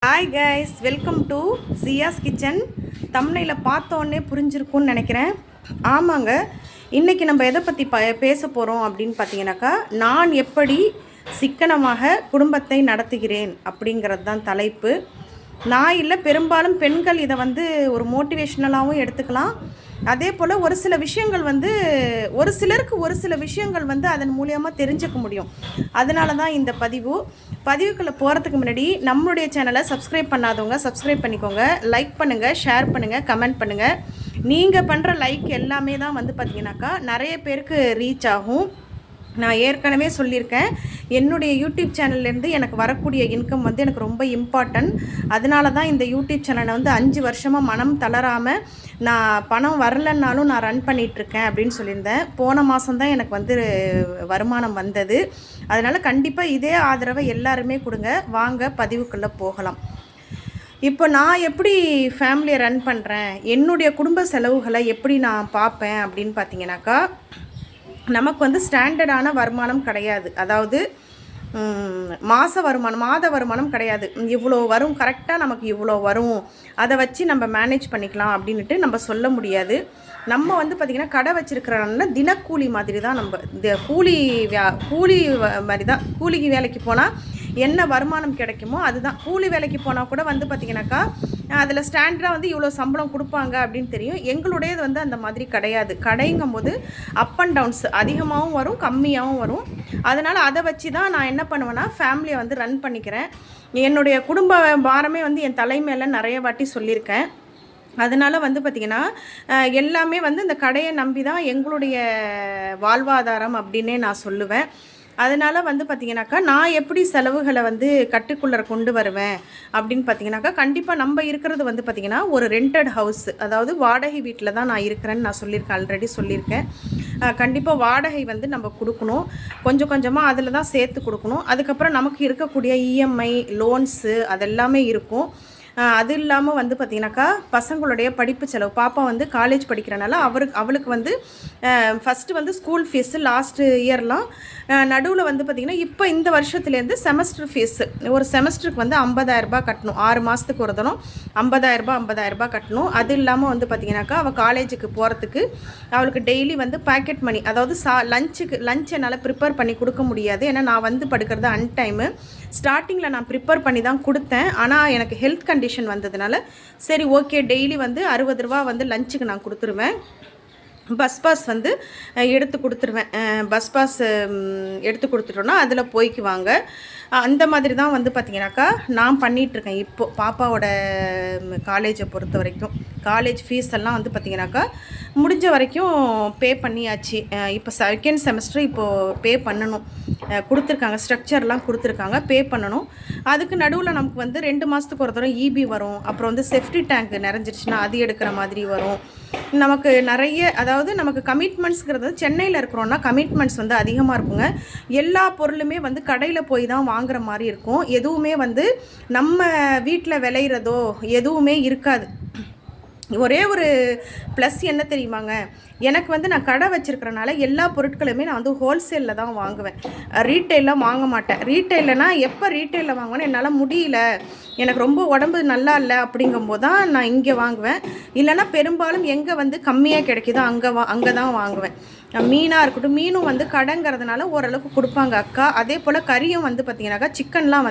Hi guys, welcome to Jiya's kitchen. தமிழில் பார்த்தோன்னே புரிஞ்சிருக்கும்னு நினைக்கிறேன். ஆமாங்க, இன்றைக்கி நம்ம எதை பற்றி பேச போகிறோம் அப்படின்னு பார்த்தீங்கன்னாக்கா, நான் எப்படி சிக்கனமாக குடும்பத்தை நடத்துகிறேன் அப்படிங்கிறது தான் தலைப்பு. நான் இல்லை, பெரும்பாலும் பெண்கள் இதை ஒரு மோட்டிவேஷ்னலாகவும் எடுத்துக்கலாம். அதே போல் ஒரு சில விஷயங்கள் ஒரு சிலருக்கு ஒரு சில விஷயங்கள் அதன் மூலியமாக தெரிஞ்சுக்க முடியும். அதனால தான் இந்த பதிவுக்குள்ளே போகிறதுக்கு முன்னாடி நம்மளுடைய சேனலை சப்ஸ்கிரைப் பண்ணாதவங்க சப்ஸ்கிரைப் பண்ணிக்கோங்க. லைக் பண்ணுங்கள், ஷேர் பண்ணுங்கள், கமெண்ட் பண்ணுங்கள். நீங்கள் பண்ணுற லைக் எல்லாமே தான் பார்த்திங்கனாக்கா நிறைய பேருக்கு ரீச் ஆகும். நான் ஏற்கனவே சொல்லியிருக்கேன், என்னுடைய யூடியூப் சேனல்லேருந்து எனக்கு வரக்கூடிய இன்கம் எனக்கு ரொம்ப இம்பார்ட்டன்ட். அதனால தான் இந்த யூடியூப் சேனலை 5 வருஷமாக மனம் தளராமல் நான் பணம் வரலன்னாலும் நான் ரன் பண்ணிகிட்ருக்கேன் அப்படின்னு சொல்லியிருந்தேன். போன மாதம்தான் எனக்கு வருமானம் வந்தது. அதனால் கண்டிப்பாக இதே ஆதரவை எல்லாருமே கொடுங்க. வாங்க பதிவுக்குள்ளே போகலாம். இப்போ நான் எப்படி ஃபேமிலியை ரன் பண்ணுறேன், என்னுடைய குடும்ப செலவுகளை எப்படி நான் பார்ப்பேன் அப்படின்னு பார்த்தீங்கன்னாக்கா, நமக்கு ஸ்டாண்டர்டான வருமானம் கிடையாது. அதாவது மாத வருமானம் கிடையாது. இவ்வளோ வரும், கரெக்டாக நமக்கு இவ்வளோ வரும், அதை வச்சு நம்ம மேனேஜ் பண்ணிக்கலாம் அப்படின்ட்டு நம்ம சொல்ல முடியாது. நம்ம பார்த்திங்கன்னா கடை வச்சுருக்கிறோன்னா தினக்கூலி மாதிரி தான். நம்ம கூலி மாதிரி தான். கூலிக்கு வேலைக்கு போனால் என்ன வருமானம் கிடைக்குமோ அதுதான். கூலி வேலைக்கு போனால் கூட பார்த்திங்கனாக்கா அதில் ஸ்டாண்டர்டாக இவ்வளோ சம்பளம் கொடுப்பாங்க அப்படின்னு தெரியும். எங்களுடையது அந்த மாதிரி கிடையாது. கடைங்கும் போது அப் அண்ட் டவுன்ஸ் அதிகமாகவும் வரும், கம்மியாகவும் வரும். அதனால் அதை வச்சு தான் நான் என்ன பண்ணுவேன்னா ஃபேமிலியை ரன் பண்ணிக்கிறேன். என்னுடைய குடும்ப பாரமே என் தலைமையில் நிறைய வாட்டி சொல்லியிருக்கேன். அதனால் பார்த்திங்கன்னா எல்லாமே இந்த கடையை நம்பி தான் எங்களுடைய வாழ்வாதாரம் அப்படின்னே நான் சொல்லுவேன். அதனால் பார்த்திங்கனாக்கா நான் எப்படி செலவுகளை கட்டுக்குள்ளே கொண்டு வருவேன் அப்படின்னு பார்த்திங்கனாக்கா, கண்டிப்பாக நம்ம இருக்கிறது பார்த்திங்கன்னா ஒரு ரெண்டட் ஹவுஸ், அதாவது வாடகை வீட்டில் தான் நான் இருக்கிறேன்னு நான் சொல்லியிருக்கேன், ஆல்ரெடி சொல்லியிருக்கேன். கண்டிப்பாக வாடகை நம்ம கொடுக்கணும். கொஞ்சம் கொஞ்சமாக அதில் தான் சேர்த்து கொடுக்கணும். அதுக்கப்புறம் நமக்கு இருக்கக்கூடிய இஎம்ஐ, லோன்ஸு அதெல்லாமே இருக்கும். அது இல்லாமல் பார்த்திங்கனாக்கா பசங்களுடைய படிப்பு செலவு. பாப்பா காலேஜ் படிக்கிறனால அவளுக்கு ஃபஸ்ட்டு ஸ்கூல் ஃபீஸு லாஸ்ட்டு இயர்லாம் நடுவில் பார்த்திங்கன்னா இப்போ இந்த வருஷத்துலேருந்து செமஸ்டர் ஃபீஸு ஒரு செமஸ்டருக்கு 50,000 கட்டணும். 6 மாதத்துக்கு ஒரு தரம் 50,000 கட்டணும். அது இல்லாமல் பார்த்திங்கனாக்கா அவள் காலேஜுக்கு போகிறதுக்கு அவளுக்கு டெய்லி பாக்கெட் மணி, அதாவது லஞ்ச் என்னால் ப்ரிப்பேர் பண்ணி கொடுக்க முடியாது. ஏன்னா நான் படுக்கிறது அன்டைமு. ஸ்டார்டிங்கில் நான் ப்ரிப்பேர் பண்ணி தான் கொடுத்தேன். ஆனால் எனக்கு ஹெல்த் கண்டிஷன் வந்ததுனால சரி ஓகே, டெய்லி 60 ரூபா லஞ்சுக்கு நான் கொடுத்துருவேன். பஸ் பாஸ் எடுத்து கொடுத்துருவேன். பஸ் பாஸ் எடுத்து கொடுத்துட்டோன்னா அதில் போய்க்குவாங்க. அந்த மாதிரி தான் பார்த்திங்கனாக்கா நான் பண்ணிகிட்ருக்கேன். இப்போது பாப்பாவோட காலேஜை பொறுத்த வரைக்கும் காலேஜ் ஃபீஸ் எல்லாம் பார்த்திங்கனாக்கா முடிஞ்ச வரைக்கும் பே பண்ணியாச்சு. இப்போ செகண்ட் செமஸ்டர் இப்போது பே பண்ணணும், கொடுத்துருக்காங்க. ஸ்ட்ரக்சர்லாம் கொடுத்துருக்காங்க, பே பண்ணணும். அதுக்கு நடுவில் நமக்கு 2 மாதத்துக்கு ஒரு தரம் இபி வரும். அப்புறம் சேஃப்டி டேங்க் நிறைஞ்சிருச்சுன்னா அது எடுக்கிற மாதிரி வரும். நமக்கு நிறைய, அதாவது நமக்கு கமிட்மெண்ட்ஸ்ங்கிறது சென்னையில் இருக்கிறோன்னா கமிட்மெண்ட்ஸ் அதிகமாக இருக்குங்க. எல்லா பொருளுமே கடையில் போய் தான் வாங்குற மாதிரி இருக்கும். எதுவுமே நம்ம வீட்டில் விளையிறதோ எதுவுமே இருக்காது. ஒரே ஒரு ப்ளஸ் என்ன தெரியுமாங்க, எனக்கு நான் கடை வச்சுருக்கிறனால எல்லா பொருட்களுமே நான் ஹோல்சேலில் தான் வாங்குவேன். ரீட்டெயிலில் வாங்க மாட்டேன். ரீட்டெயிலனா எப்போ ரீட்டெயிலில் வாங்குவேன்னு என்னால் முடியல, எனக்கு ரொம்ப உடம்பு நல்லா இல்லை அப்படிங்கும்போது தான் நான் இங்கே வாங்குவேன். இல்லைனா பெரும்பாலும் எங்கே கம்மியாக கிடைக்குதோ அங்கே தான் வாங்குவேன். மீனாக இருக்கட்டும், மீனும் கடைங்கிறதுனால ஓரளவுக்கு கொடுப்பாங்க அக்கா. அதே போல் கறியும் பார்த்திங்கனாக்கா சிக்கன்லாம்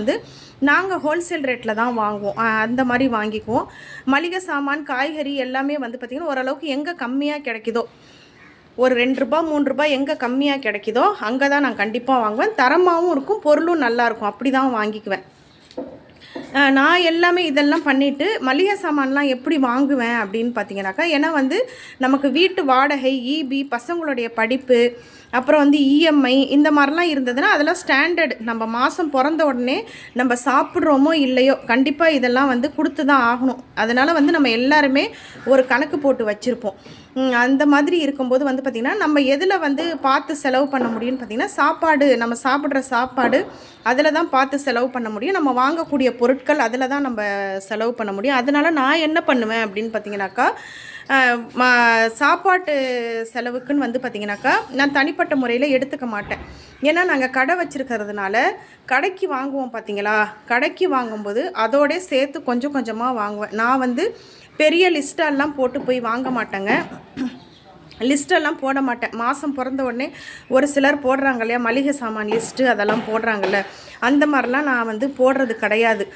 நாங்கள் ஹோல்சேல் ரேட்டில் தான் வாங்குவோம். அந்த மாதிரி வாங்கிக்குவோம். மளிகை சாமான், காய்கறி எல்லாமே பார்த்திங்கன்னா ஓரளவுக்கு எங்கே கம்மியாக கிடைக்குதோ, ஒரு 2 ரூபா 3 ரூபாய் எங்கே கம்மியாக கிடைக்குதோ அங்கே தான் நான் கண்டிப்பாக வாங்குவேன். தரமாகவும் இருக்கும், பொருளும் நல்லாயிருக்கும், அப்படி தான் வாங்கிக்குவேன். நான் எல்லாமே இதெல்லாம் பண்ணிவிட்டு மளிகை சாமான்லாம் எப்படி வாங்குவேன் அப்படின்னு பார்த்தீங்கன்னாக்கா, ஏன்னா நமக்கு வீட்டு வாடகை, இபி, பசங்களுடைய படிப்பு, அப்புறம் இஎம்ஐ இந்த மாதிரிலாம் இருந்ததுன்னா அதெல்லாம் ஸ்டாண்டர்டு. நம்ம மாதம் பிறந்த உடனே நம்ம சாப்பிட்றோமோ இல்லையோ கண்டிப்பாக இதெல்லாம் கொடுத்து தான் ஆகணும். அதனால் நம்ம எல்லாருமே ஒரு கணக்கு போட்டு வச்சுருப்போம். அந்த மாதிரி இருக்கும்போது பார்த்திங்கன்னா நம்ம எதில் பார்த்து செலவு பண்ண முடியும்னு பார்த்திங்கன்னா சாப்பாடு, நம்ம சாப்பிட்ற சாப்பாடு அதில் தான் பார்த்து செலவு பண்ண முடியும். நம்ம வாங்கக்கூடிய பொருட்கள் அதில் தான் நம்ம செலவு பண்ண முடியும். அதனால் நான் என்ன பண்ணுவேன் அப்படின்னு பார்த்திங்கனாக்கா, சாப்பாட்டு செலவுக்குன்னு வந்து பார்த்திங்கனாக்கா நான் தனிப்பட்ட முறையில் எடுத்துக்க மாட்டேன். ஏன்னா நாங்கள் கடை வச்சுருக்கிறதுனால கடைக்கு வாங்குவோம் பார்த்திங்களா, கடைக்கு வாங்கும்போது அதோடய சேர்த்து கொஞ்சம் கொஞ்சமாக வாங்குவேன். நான் வந்து பெரிய லிஸ்ட்டெல்லாம் போட்டு போய் வாங்க மாட்டேங்க. லிஸ்ட்டெல்லாம் போட மாட்டேன். மாதம் பிறந்த உடனே ஒரு சிலர் போடுறாங்க இல்லையா, மளிகை சாமான் லிஸ்ட்டு அதெல்லாம் போடுறாங்கல்ல, அந்த மாதிரிலாம் நான் வந்து போடுறது கிடையாது.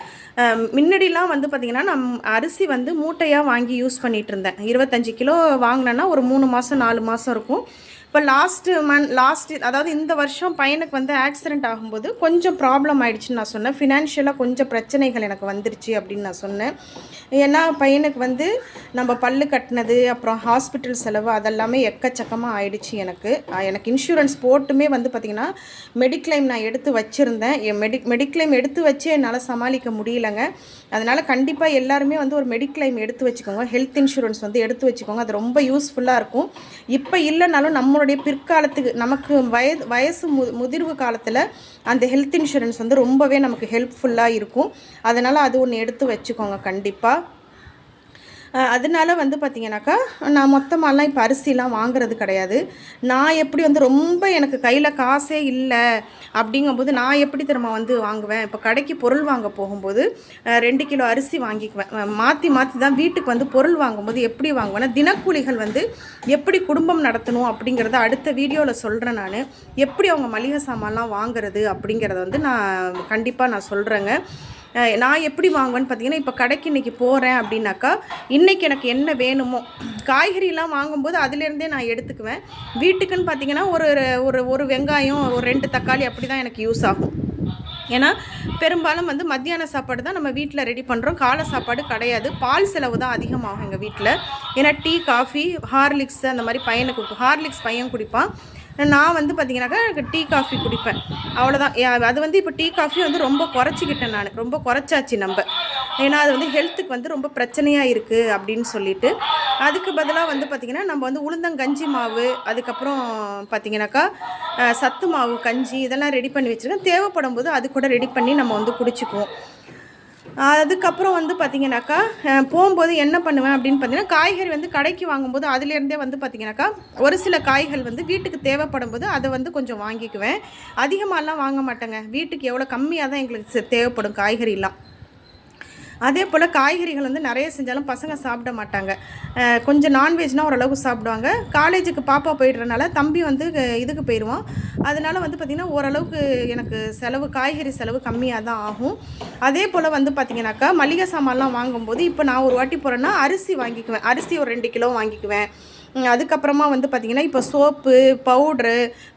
முன்னாடிலாம் வந்து பார்த்திங்கன்னா அரிசி வந்து மூட்டையாக வாங்கி யூஸ் பண்ணிகிட்டு இருந்தேன். 25 கிலோ வாங்கினேன்னா ஒரு 3 மாதம் 4 மாதம் இருக்கும். இப்போ லாஸ்ட்டு அதாவது இந்த வருஷம் பையனுக்கு வந்து ஆக்சிடெண்ட் ஆகும்போது கொஞ்சம் ப்ராப்ளம் ஆகிடுச்சின்னு நான் சொன்னேன். ஃபினான்ஷியலாக கொஞ்சம் பிரச்சனைகள் எனக்கு வந்துருச்சு அப்படின்னு நான் சொன்னேன். ஏன்னா பையனுக்கு வந்து நம்ம பல்லு கட்டினது, அப்புறம் ஹாஸ்பிட்டல் செலவு அதெல்லாமே எக்கச்சக்கமாக ஆயிடுச்சு. எனக்கு இன்சூரன்ஸ் போட்டுமே வந்து பார்த்திங்கன்னா மெடிக்ளைம் நான் எடுத்து வச்சுருந்தேன். என் மெடிக்ளைம் எடுத்து வச்சு என்னால் சமாளிக்க முடியலைங்க. அதனால் கண்டிப்பாக எல்லாருமே வந்து ஒரு மெடிக்ளைம் எடுத்து வச்சுக்கோங்க. ஹெல்த் இன்சூரன்ஸ் வந்து எடுத்து வச்சுக்கோங்க. அது ரொம்ப யூஸ்ஃபுல்லாக இருக்கும். இப்போ இல்லைனாலும் நம்மளுடைய பிற்காலத்துக்கு நமக்கு வயசு முதிர்வு காலத்தில் அந்த ஹெல்த் இன்சூரன்ஸ் வந்து ரொம்பவே நமக்கு ஹெல்ப்ஃபுல்லாக இருக்கும். அதனால் அது ஒன்று எடுத்து வச்சுக்கோங்க கண்டிப்பாக. அதனால வந்து பார்த்திங்கனாக்கா நான் மொத்தமாலாம் இப்போ அரிசிலாம் வாங்குறது கிடையாது. நான் எப்படி வந்து ரொம்ப எனக்கு கையில் காசே இல்லை அப்படிங்கும்போது நான் எப்படி திரும்ப வந்து வாங்குவேன், இப்போ கடைக்கு பொருள் வாங்க போகும்போது 2 கிலோ அரிசி வாங்கிக்குவேன். மாற்றி தான் வீட்டுக்கு வந்து பொருள் வாங்கும்போது எப்படி வாங்குவேன்னா, தினக்கூலிகள் வந்து எப்படி குடும்பம் நடத்தணும் அப்படிங்கிறத அடுத்த வீடியோவில் சொல்கிறேன். நான் எப்படி அவங்க மளிகை சாமான்லாம் வாங்குறது அப்படிங்கிறத வந்து நான் கண்டிப்பாக சொல்கிறேங்க. நான் எப்படி வாங்குவேன்னு பார்த்தீங்கன்னா, இப்போ கடைக்கு இன்றைக்கி போகிறேன் அப்படின்னாக்கா, இன்றைக்கி எனக்கு என்ன வேணுமோ காய்கறிலாம் வாங்கும்போது அதிலேருந்தே நான் எடுத்துக்குவேன். வீட்டுக்குன்னு பார்த்தீங்கன்னா ஒரு வெங்காயம், ஒரு 2 தக்காளி அப்படி தான் எனக்கு யூஸ் ஆகும். ஏன்னா பெரும்பாலும் வந்து மத்தியான சாப்பாடு தான் நம்ம வீட்டில் ரெடி பண்ணுறோம். காலை சாப்பாடு கிடையாது. பால் செலவு தான் அதிகமாகும் எங்கள் வீட்டில். ஏன்னா டீ, காஃபி, ஹார்லிக்ஸ் அந்த மாதிரி பையனுக்கு ஹார்லிக்ஸ் பையன் குடிப்பான். நான் வந்து பார்த்திங்கனாக்கா டீ காஃபி குடிப்பேன், அவ்வளோதான். அது வந்து இப்போ டீ காஃபி வந்து ரொம்ப குறைச்சிக்கிட்டேன் நான், ரொம்ப குறைச்சாச்சு நம்ம. ஏன்னா அது வந்து ஹெல்த்துக்கு வந்து ரொம்ப பிரச்சனையாக இருக்குது அப்படின்னு சொல்லிட்டு. அதுக்கு பதிலாக வந்து பார்த்திங்கன்னா நம்ம வந்து உளுந்தங்கஞ்சி மாவு, அதுக்கப்புறம் பார்த்திங்கனாக்கா சத்து மாவு கஞ்சி இதெல்லாம் ரெடி பண்ணி வச்சுருக்கேன். தேவைப்படும் போது அது கூட ரெடி பண்ணி நம்ம வந்து குடிச்சிக்குவோம். அதுக்கப்புறம் வந்து பார்த்திங்கனாக்கா போகும்போது என்ன பண்ணுவேன் அப்படின்னு பார்த்தீங்கன்னா, காய்கறி வந்து கடைக்கு வாங்கும்போது அதுலேருந்தே வந்து பார்த்திங்கனாக்கா ஒரு சில காய்கள் வந்து வீட்டுக்கு தேவைப்படும் போது அதை வந்து கொஞ்சம் வாங்கிக்குவேன். அதிகமாகலாம் வாங்க மாட்டேங்க. வீட்டுக்கு எவ்வளோ கம்மியாக தான் எங்களுக்கு தேவைப்படும் காய்கறிலாம். அதே போல் காய்கறிகள் வந்து நிறைய செஞ்சாலும் பசங்க சாப்பிட மாட்டாங்க. கொஞ்சம் நான்வெஜ்னால் ஓரளவுக்கு சாப்பிடுவாங்க. காலேஜுக்கு பாப்பா போயிடுறனால தம்பி வந்து இதுக்கு போயிடுவான். அதனால் வந்து பார்த்திங்கன்னா ஓரளவுக்கு எனக்கு காய்கறி செலவு கம்மியாக தான் ஆகும். அதே போல் வந்து பார்த்திங்கனாக்கா மளிகை சாமான்லாம் வாங்கும்போது இப்போ நான் ஒரு வாட்டி போகிறேன்னா அரிசி வாங்கிக்குவேன். அரிசி ஒரு 2 கிலோ வாங்கிக்குவேன். அதுக்கப்புறமா வந்து பார்த்திங்கன்னா இப்போ சோப்பு, பவுட்ரு,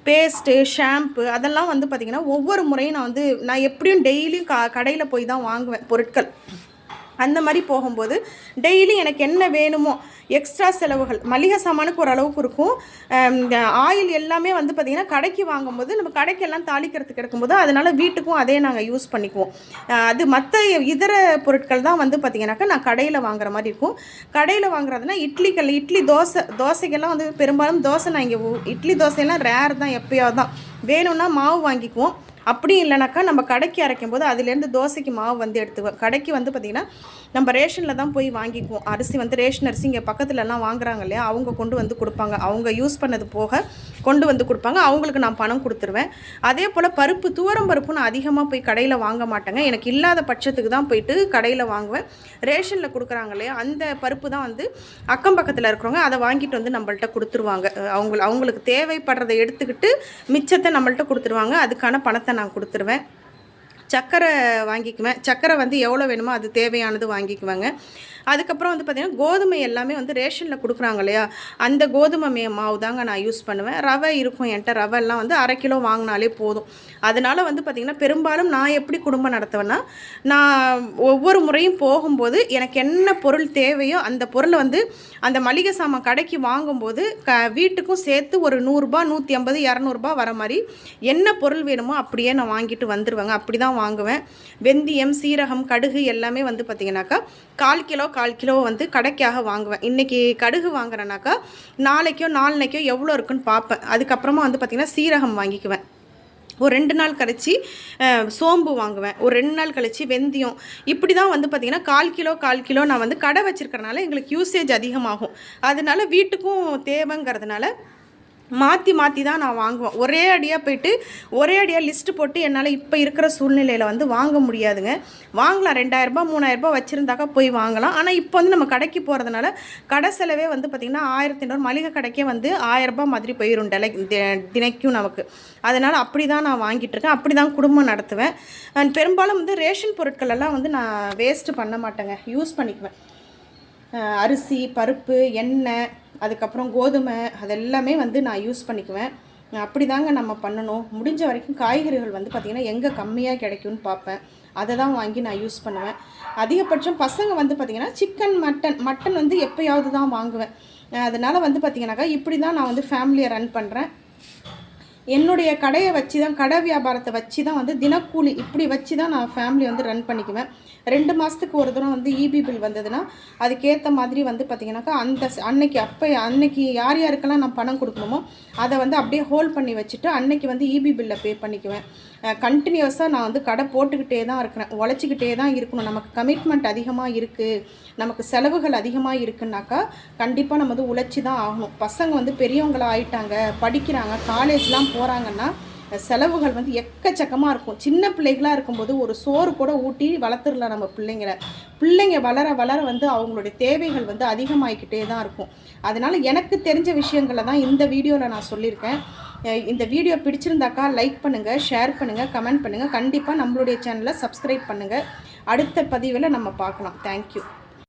பேஸ்ட்டு, ஷாம்பு அதெல்லாம் வந்து பார்த்திங்கன்னா ஒவ்வொரு முறையும் நான் எப்படியும் டெய்லியும் கடையில் போய் தான் வாங்குவேன் பொருட்கள். அந்த மாதிரி போகும்போது டெய்லி எனக்கு என்ன வேணுமோ எக்ஸ்ட்ரா செலவுகள் மளிகை சாமானுக்கு ஓரளவுக்கு இருக்கும். இந்த ஆயில் எல்லாமே வந்து பார்த்திங்கன்னா கடைக்கு வாங்கும்போது நம்ம கடைக்கெல்லாம் தாளிக்கிறதுக்கு எடுக்கும்போது அதனால் வீட்டுக்கும் அதே நாங்கள் யூஸ் பண்ணிக்குவோம். அது மற்ற இதர பொருட்கள் தான் வந்து பார்த்திங்கனாக்கா நான் கடையில் வாங்குற மாதிரி இருக்கும். கடையில் வாங்குறதுனா இட்லி தோசைக்கெல்லாம் வந்து பெரும்பாலும் தோசை நான் இங்கே இட்லி தோசையெல்லாம் ரேர் தான், எப்போயாவது தான். வேணும்னா மாவு வாங்கிக்குவோம். அப்படி இல்லைனாக்கா நம்ம கடைக்கு அரைக்கும் போது அதுலேருந்து தோசைக்கு மாவு வந்து எடுத்துக்குவோம். கடைக்கு வந்து பார்த்திங்கன்னா நம்ம ரேஷனில் தான் போய் வாங்கிக்குவோம். அரிசி வந்து ரேஷன் அரிசி இங்கே பக்கத்துலலாம் வாங்குறாங்க இல்லையா, அவங்க கொண்டு வந்து கொடுப்பாங்க. அவங்க யூஸ் பண்ணது போக கொண்டு வந்து கொடுப்பாங்க. அவங்களுக்கு நான் பணம் கொடுத்துருவேன். அதே போல் பருப்பு, துவரம் பருப்பு நான் அதிகமாக போய் கடையில் வாங்க மாட்டேங்க. எனக்கு இல்லாத பட்சத்துக்கு தான் போயிட்டு கடையில் வாங்குவேன். ரேஷனில் கொடுக்குறாங்க இல்லையா, அந்த பருப்பு தான் வந்து அக்கம் பக்கத்தில் இருக்கிறவங்க அதை வாங்கிட்டு வந்து நம்மள்ட்ட கொடுத்துருவாங்க. அவங்களுக்கு தேவைப்படுறதை எடுத்துக்கிட்டு மிச்சத்தை நம்மள்ட்ட கொடுத்துருவாங்க. அதுக்கான பணத்தை நான் கொடுத்துருவேன். சர்க்கரை வாங்கிக்குவேன். சர்க்கரை வந்து எவ்வளோ வேணுமோ அது தேவையானது வாங்கிக்குவேங்க. அதுக்கப்புறம் வந்து பார்த்திங்கன்னா கோதுமை எல்லாமே வந்து ரேஷனில் கொடுக்குறாங்க இல்லையா, அந்த கோதுமை மாவு தாங்க நான் யூஸ் பண்ணுவேன். ரவை இருக்கும் என்கிட்ட. ரவைலாம் வந்து 1/2 கிலோ வாங்கினாலே போதும். அதனால் வந்து பார்த்திங்கன்னா பெரும்பாலும் நான் எப்படி குடும்பம் நடத்துவேன்னா, நான் ஒவ்வொரு முறையும் போகும்போது எனக்கு என்ன பொருள் தேவையோ அந்த பொருளை வந்து அந்த மளிகை சாமான் கடைக்கு வாங்கும்போது வீட்டுக்கும் சேர்த்து ஒரு 100 ரூபா, 150, 200 வர மாதிரி என்ன பொருள் வேணுமோ அப்படியே நான் வாங்கிட்டு வந்துடுவேங்க. அப்படி தான் வாங்குவேன். வெந்தயம், சீரகம், கடுகு எல்லாமே வந்து பார்த்திங்கனாக்கா 1/4 கிலோ வந்து கடைக்காக வாங்குவேன். இன்றைக்கி கடுகு வாங்குறேனாக்கா நாளைக்கோ எவ்வளோ இருக்குன்னு பார்ப்பேன். அதுக்கப்புறமா வந்து பார்த்திங்கன்னா சீரகம் வாங்கிக்குவேன். ஒரு 2 நாள் கழிச்சு சோம்பு வாங்குவேன், ஒரு 2 நாள் கழிச்சு வெந்தயம். இப்படி தான் வந்து பார்த்திங்கன்னா 1/4 கிலோ நான் வந்து கடை வச்சுருக்கறனால எங்களுக்கு யூசேஜ் அதிகமாகும். அதனால வீட்டுக்கும் தேவைங்கிறதுனால மாற்றி மாற்றி தான் நான் வாங்குவேன். ஒரே அடியாக போய்ட்டு ஒரே அடியாக லிஸ்ட்டு போட்டு என்னால் இப்போ இருக்கிற சூழ்நிலையில் வந்து வாங்க முடியாதுங்க. வாங்கலாம், 2000 3000 வச்சுருந்தாக்கா போய் வாங்கலாம். ஆனால் இப்போ வந்து நம்ம கடைக்கு போகிறதுனால கடை செலவே வந்து பார்த்திங்கன்னா 1500, மளிகை கடைக்கே வந்து 1000 மாதிரி போயிடும் தினைக்கும் நமக்கு. அதனால் அப்படி தான் நான் வாங்கிட்டுருக்கேன், அப்படி தான் குடும்பம் நடத்துவேன். பெரும்பாலும் வந்து ரேஷன் பொருட்கள் எல்லாம் வந்து நான் வேஸ்ட்டு பண்ண மாட்டேங்க, யூஸ் பண்ணிக்குவேன். அரிசி, பருப்பு, எண்ணெய், அதுக்கப்புறம் கோதுமை, அதெல்லாமே வந்து நான் யூஸ் பண்ணிக்குவேன். அப்படி தாங்க நம்ம பண்ணணும். முடிஞ்ச வரைக்கும் காய்கறிகள் வந்து பார்த்திங்கன்னா எங்கே கம்மியாக கிடைக்கும்னு பார்ப்பேன், அதை தான் வாங்கி நான் யூஸ் பண்ணுவேன். அதிகபட்சம் பசங்க வந்து பார்த்திங்கன்னா சிக்கன், மட்டன் வந்து எப்போயாவது தான் வாங்குவேன். அதனால் வந்து பார்த்திங்கனாக்கா இப்படி தான் நான் வந்து ஃபேமிலியை ரன் பண்ணுறேன். என்னுடைய கடையை வச்சு தான், கடை வியாபாரத்தை வச்சு தான் வந்து தினக்கூலி இப்படி வச்சு தான் நான் ஃபேமிலி வந்து ரன் பண்ணிக்குவேன். 2 மாதத்துக்கு ஒரு தடவை வந்து இபி பில் வந்ததுன்னா அதுக்கேற்ற மாதிரி வந்து பார்த்திங்கனாக்கா அன்னைக்கு யார் யாருக்கெல்லாம் நான் பணம் கொடுக்கணுமோ அதை வந்து அப்படியே ஹோல்ட் பண்ணி வச்சுட்டு அன்னைக்கு வந்து இபி பில்லை பே பண்ணிக்குவேன். கண்டினியூஸாக நான் வந்து கடை போட்டுக்கிட்டே தான் இருக்கிறேன், உழைச்சிக்கிட்டே தான் இருக்கணும். நமக்கு கமிட்மெண்ட் அதிகமாக இருக்குது, நமக்கு செலவுகள் அதிகமாக இருக்குன்னாக்கா கண்டிப்பாக நம்ம வந்து உழைச்சி தான் ஆகணும். பசங்க வந்து பெரியவங்களாக ஆயிட்டாங்க, படிக்கிறாங்க, காலேஜ்லாம் போகிறாங்கன்னா செலவுகள் வந்து எக்கச்சக்கமாக இருக்கும். சின்ன பிள்ளைகளாக இருக்கும்போது ஒரு சோறு கூட ஊட்டி வளர்த்துடலாம் நம்ம பிள்ளைங்க வளர வளர வந்து அவங்களுடைய தேவைகள் வந்து அதிகமாகிக்கிட்டே தான் இருக்கும். அதனால் எனக்கு தெரிஞ்ச விஷயங்களை தான் இந்த வீடியோவில் நான் சொல்லியிருக்கேன். இந்த வீடியோ பிடிச்சிருந்தாக்கா லைக் பண்ணுங்கள், ஷேர் பண்ணுங்கள், கமெண்ட் பண்ணுங்கள். கண்டிப்பாக நம்மளுடைய சேனலை சப்ஸ்கிரைப் பண்ணுங்கள். அடுத்த பதிவில் நம்ம பார்க்கலாம். தேங்க்யூ.